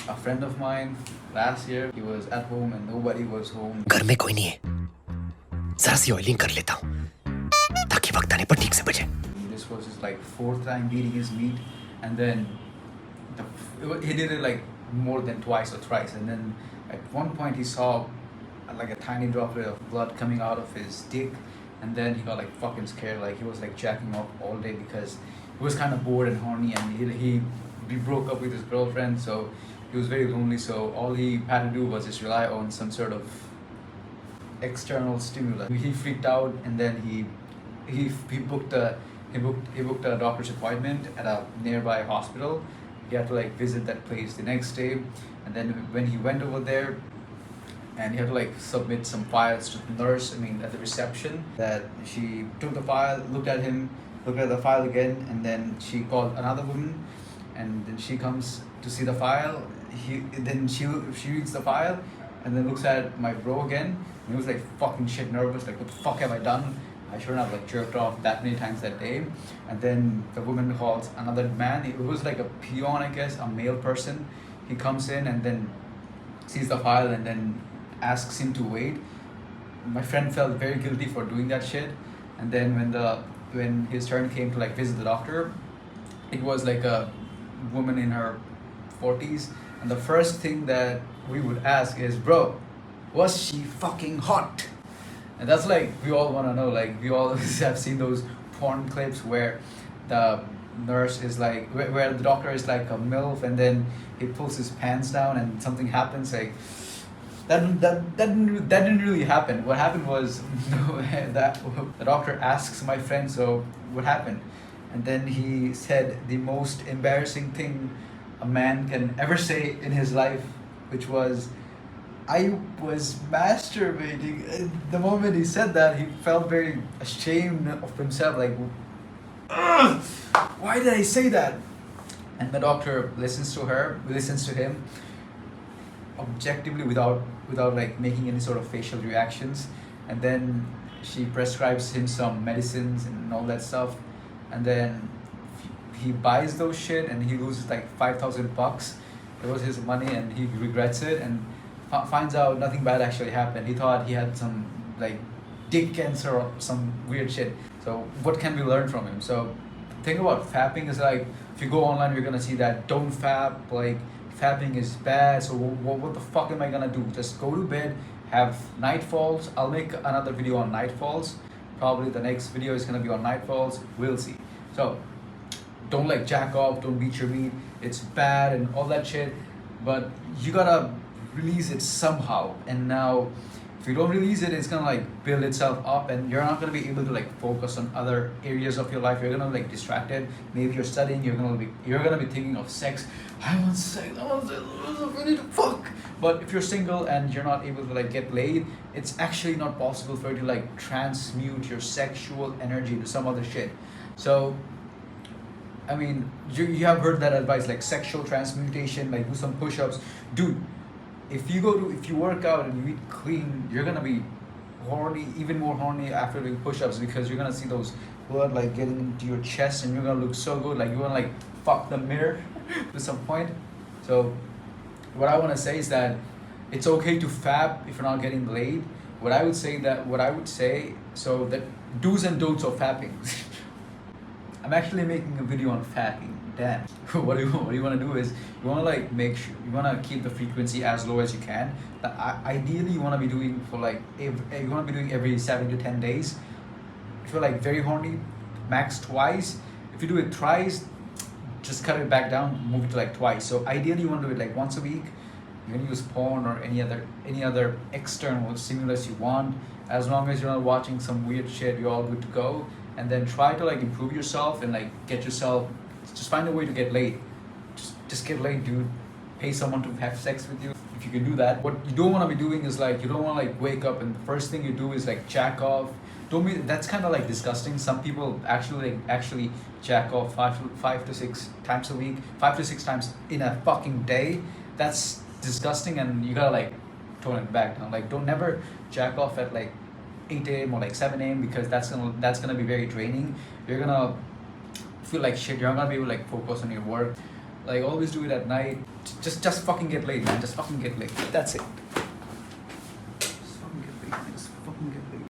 A friend of mine last year, he was at home and nobody was home. घर में कोई नहीं है, जरा सी ऑयलिंग कर लेता हूँ ताकि वक्त आने पर ठीक से बचे. This was his like fourth time beating his meat, and then he did it like more than twice or thrice. And then at one point he saw like a tiny droplet of blood coming out of his dick, and then he got like fucking scared. Like he was like jacking off all day because he was kind of bored and horny, and he broke up with his girlfriend, so he was very lonely. So all he had to do was just rely on some sort of external stimulus. He freaked out, and then he booked a doctor's appointment at a nearby hospital. He had to like visit that place the next day, and then when he went over there, and he had to like submit some files to the nurse. I mean, at the reception, that she took the file, looked at the file again, and then she called another woman, and then she comes to see the file. She reads the file, and then looks at my bro again. And he was like fucking shit nervous, like what the fuck have I done? I shouldn't have like jerked off that many times that day. And then the woman calls another man. It was like a peon, I guess, a male person. He comes in and then sees the file and then asks him to wait. My friend felt very guilty for doing that shit. And then when his turn came to like visit the doctor, it was like a woman in her 40s. And the first thing that we would ask is, bro, was she fucking hot? And that's like, we all want to know, like we all have seen those porn clips where the nurse is like, where the doctor is like a MILF, and then he pulls his pants down and something happens. Like that didn't really happen. What happened was that the doctor asks my friend, so what happened? And then he said the most embarrassing thing a man can ever say in his life, which was, I was masturbating. And the moment he said that, he felt very ashamed of himself, like, ugh, why did I say that? And the doctor listens to him objectively without like making any sort of facial reactions, and then she prescribes him some medicines and all that stuff, and then he buys those shit and he loses like $5,000. It was his money and he regrets it, and finds out nothing bad actually happened. He thought he had some like dick cancer or some weird shit. So what can we learn from him? So the thing about fapping is like, if you go online, you're gonna see that don't fap, like fapping is bad. So what the fuck am I gonna do? Just go to bed, have nightfalls. I'll make another video on nightfalls. Probably the next video is gonna be on nightfalls. We'll see. So don't like jack off, don't beat your meat. It's bad and all that shit. But you gotta release it somehow. And now if you don't release it, it's gonna like build itself up, and you're not gonna be able to like focus on other areas of your life. You're gonna like distracted. Maybe you're studying, you're gonna be thinking of sex. I want sex, we need to fuck. But if you're single and you're not able to like get laid, it's actually not possible for you to like transmute your sexual energy to some other shit. So I mean, you have heard that advice, like sexual transmutation, like do some push-ups. Dude, if you work out and you eat clean, you're gonna be horny, even more horny after doing push-ups, because you're gonna see those blood like getting into your chest, and you're gonna look so good, like you wanna like fuck the mirror to some point. So what I wanna say is that it's okay to fap if you're not getting laid. What I would say, so that do's and don'ts of fapping. I'm actually making a video on fapping. Damn. What you want to do is, you want to like make sure you want to keep the frequency as low as you can. Ideally, you want to be doing for like you want to be doing every 7 to 10 days. If you're like very horny, max twice. If you do it thrice, just cut it back down, move it to like twice. So ideally, you want to do it like once a week. You can use porn or any other external stimulus you want. As long as you're not watching some weird shit, you're all good to go. And then try to like improve yourself and like get yourself, just find a way to get laid. Just get laid, dude. Pay someone to have sex with you if you can do that. What you don't want to be doing is like, you don't want to like wake up and the first thing you do is like jack off. That's kind of like disgusting. Some people actually jack off five to six times a week, 5 to 6 times in a fucking day. That's disgusting, and you gotta like tone it back down. Like, don't never jack off at like 8 a.m. or like 7 a.m. because that's gonna be very draining. You're gonna feel like shit. You're not gonna be able to like focus on your work. Like always do it at night. Just fucking get laid, man. Just fucking get laid. That's it. Just fucking get laid, man. Just fucking get laid.